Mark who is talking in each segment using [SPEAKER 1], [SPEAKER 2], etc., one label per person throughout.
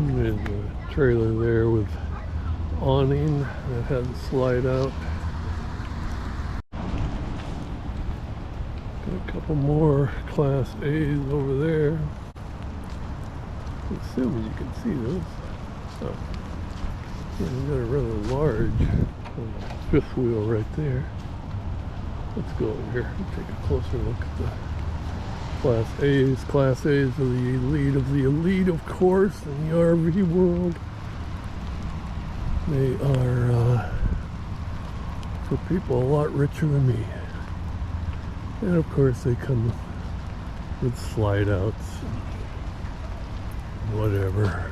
[SPEAKER 1] There's a trailer there with awning that had to slide out. Got a couple more Class A's over there. Assuming you can see those. Oh, yeah, we got a rather large fifth wheel right there. Let's go over here and take a closer look at the Class A's. Class A's are the elite, of course, in the RV world. They are for people a lot richer than me. And of course they come with slide outs, whatever.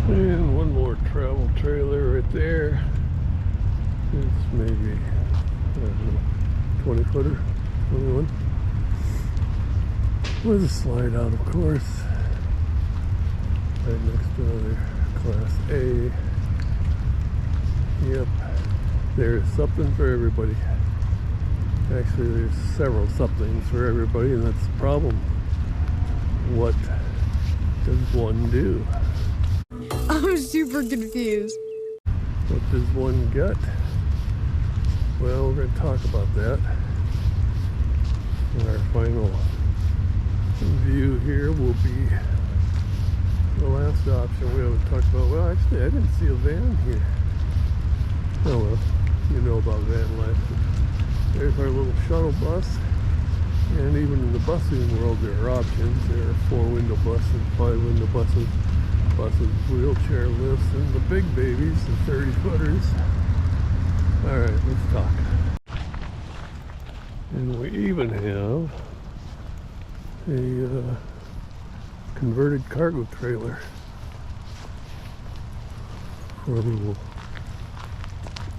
[SPEAKER 1] And one more travel trailer right there. It's maybe, I don't know, 20 footer, 21. With a slide out, of course. Right next to another Class A. Yep, there's something for everybody. Actually, there's several somethings for everybody, and that's the problem. What does one do?
[SPEAKER 2] I'm super confused.
[SPEAKER 1] What does one get? Well, we're going to talk about that in our final view. Here will be the last option we haven't talked about. Well, actually, I didn't see a van here. Oh well, you know about van life. There's our little shuttle bus, and even in the busing world there are options. There are 4-window buses, 5-window buses, wheelchair lifts, and the big babies, the 30-footers. Alright, let's talk. And we even have a converted cargo trailer for a little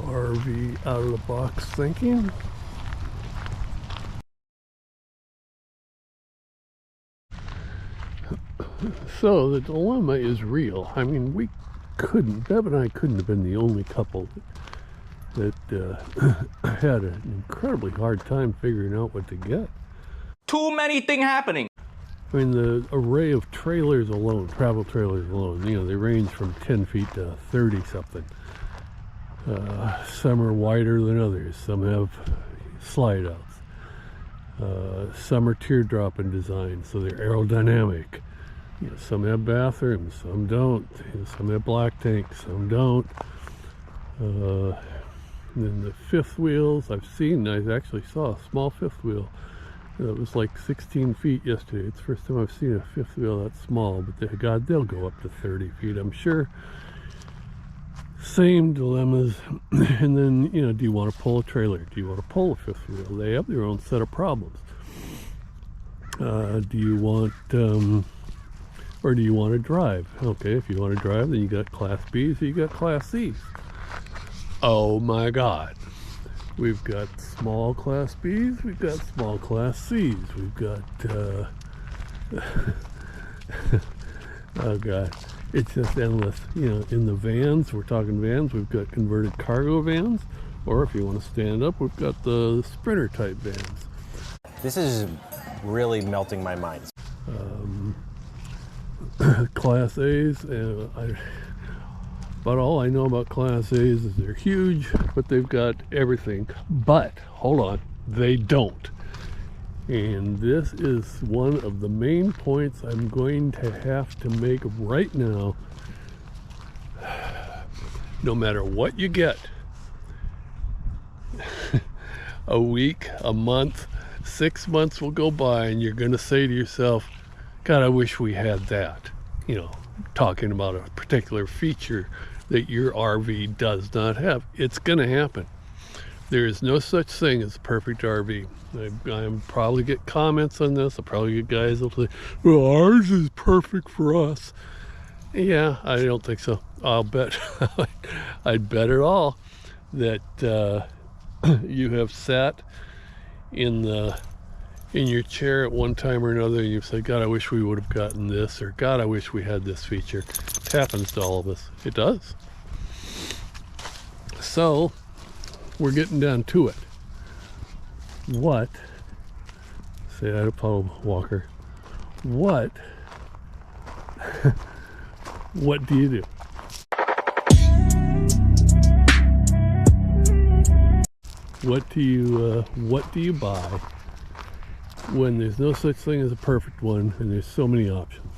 [SPEAKER 1] RV out of the box thinking. So the dilemma is real. I mean, Bev and I couldn't have been the only couple that had an incredibly hard time figuring out what to get.
[SPEAKER 3] Too many things happening.
[SPEAKER 1] I mean, the array of trailers alone, travel trailers alone, you know, they range from 10 feet to 30 something. Some are wider than others. Some have slide outs. Some are teardrop in design, so they're aerodynamic. You know, some have bathrooms, some don't. You know, some have black tanks, some don't. Then the fifth wheels, I actually saw a small fifth wheel. It was like 16 feet yesterday. It's the first time I've seen a fifth wheel that small, but they'll go up to 30 feet, I'm sure. Same dilemmas. And then, you know, do you want to pull a trailer? Do you want to pull a fifth wheel? They have their own set of problems. Do you want, or do you want to drive? Okay, if you want to drive, then you got Class B's or you got Class C's. Oh my God. We've got small Class B's, we've got small Class C's, we've got, oh God, it's just endless. You know, in the vans, we're talking vans, we've got converted cargo vans, or if you want to stand up, we've got the Sprinter type vans.
[SPEAKER 4] This is really melting my mind.
[SPEAKER 1] Class A's, but all I know about Class A's is they're huge, but they've got everything. But, hold on, they don't. And this is one of the main points I'm going to have to make right now. No matter what you get, a week, a month, 6 months will go by and you're going to say to yourself, God, I wish we had that. You know, talking about a particular feature that your RV does not have. It's going to happen. There is no such thing as a perfect RV. I'm probably get comments on this. I'll probably get guys that'll say, well, ours is perfect for us. Yeah, I don't think so. I'll bet, I'd bet it all that you have sat in your chair at one time or another and you've said, God, I wish we would have gotten this, or God, I wish we had this feature. It happens to all of us. It does. So we're getting down to it. What say hi to Puddle Walker. What what do you do? What do you buy when there's no such thing as a perfect one and there's so many options?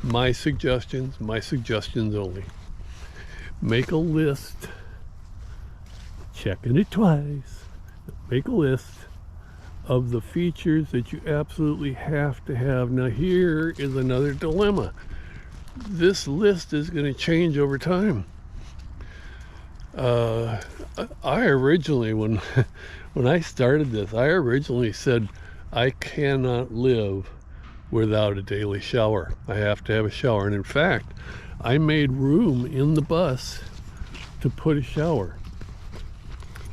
[SPEAKER 1] My suggestions only. Make a list, checking it twice. Make a list of the features that you absolutely have to have. Now here is another dilemma. This list is going to change over time. I originally, when I started this, I originally said I cannot live without a daily shower. I have to have a shower. And in fact, I made room in the bus to put a shower.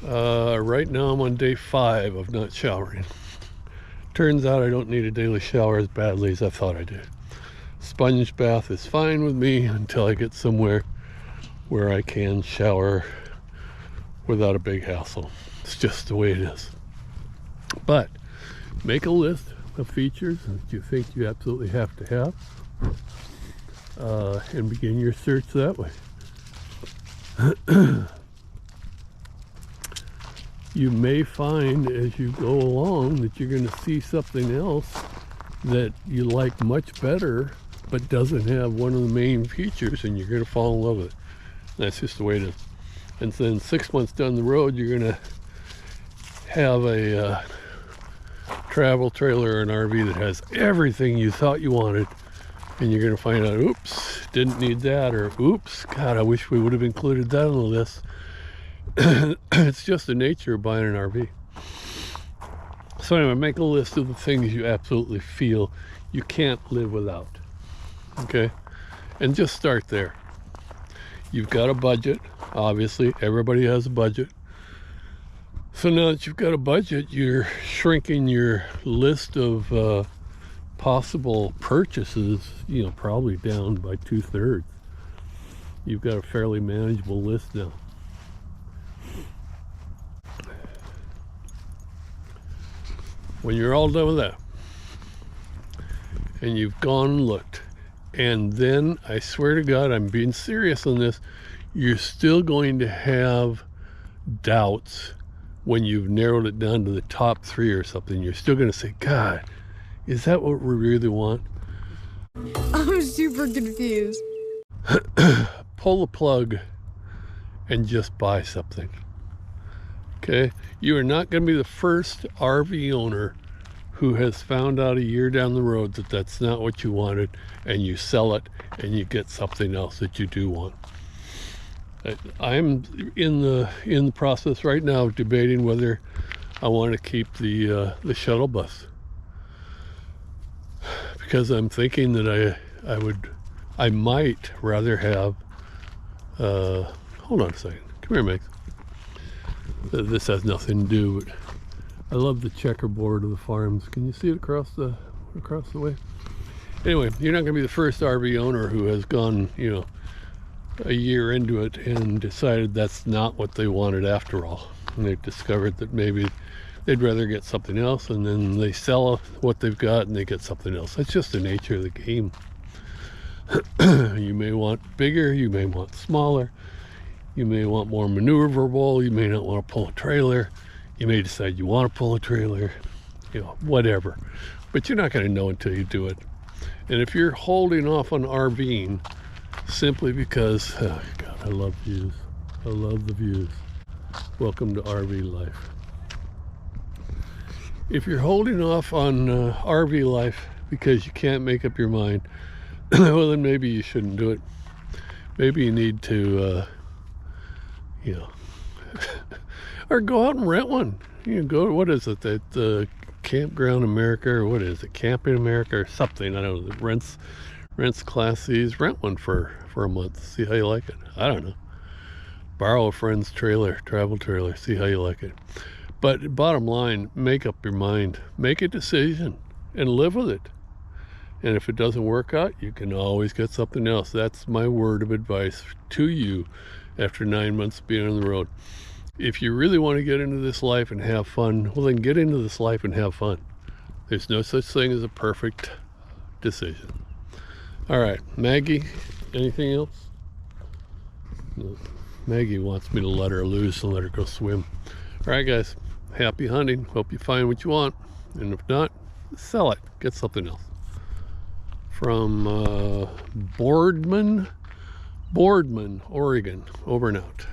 [SPEAKER 1] Right now I'm on day 5 of not showering. Turns out I don't need a daily shower as badly as I thought I did. Sponge bath is fine with me until I get somewhere where I can shower without a big hassle. It's just the way it is. But make a list of features that you think you absolutely have to have, and begin your search that way. You may find as you go along that you're going to see something else that you like much better but doesn't have one of the main features, and you're going to fall in love with it. That's just the way it is. And then 6 months down the road, you're going to have a travel trailer or an RV that has everything you thought you wanted, and you're going to find out, oops, didn't need that, or oops, God, I wish we would have included that on the list. It's just the nature of buying an RV. So anyway, make a list of the things you absolutely feel you can't live without. Okay? And just start there. You've got a budget. Obviously, everybody has a budget. So now that you've got a budget, you're shrinking your list of possible purchases, probably down by 2/3. You've got a fairly manageable list now. When you're all done with that, and you've gone and looked, and then I swear to God, I'm being serious on this, you're still going to have doubts when you've narrowed it down to the top 3 or something. You're still going to say, God, is that what we really want?
[SPEAKER 2] I'm super confused.
[SPEAKER 1] Pull the plug and just buy something. Okay? You are not going to be the first RV owner who has found out a year down the road that that's not what you wanted, and you sell it and you get something else that you do want. I'm in the process right now of debating whether I want to keep the shuttle bus, because I'm thinking that I might rather have hold on a second. Come here, Max. This has nothing to do with, I love the checkerboard of the farms. Can you see it across the way? Anyway, you're not going to be the first RV owner who has gone, a year into it and decided that's not what they wanted after all. And they've discovered that maybe they'd rather get something else, and then they sell what they've got and they get something else. That's just the nature of the game. You may want bigger, you may want smaller, you may want more maneuverable, you may not want to pull a trailer, you may decide you want to pull a trailer, whatever. But you're not going to know until you do it. And if you're holding off on RVing simply because, oh God, I love views. I love the views. Welcome to RV life. If you're holding off on RV life because you can't make up your mind, well, then maybe you shouldn't do it. Maybe you need to, or go out and rent one. Go, what is it, that Campground America, or what is it, Camping America or something, I don't know, rents Class C's, rent one for a month, see how you like it. I don't know. Borrow a friend's trailer, travel trailer, see how you like it. But bottom line, make up your mind, make a decision and live with it. And if it doesn't work out, you can always get something else. That's my word of advice to you after 9 months being on the road. If you really want to get into this life and have fun, well, then get into this life and have fun. There's no such thing as a perfect decision. All right, Maggie, anything else? No. Maggie wants me to let her loose and let her go swim. All right, guys, happy hunting. Hope you find what you want. And if not, sell it. Get something else. From Boardman, Oregon. Over and out.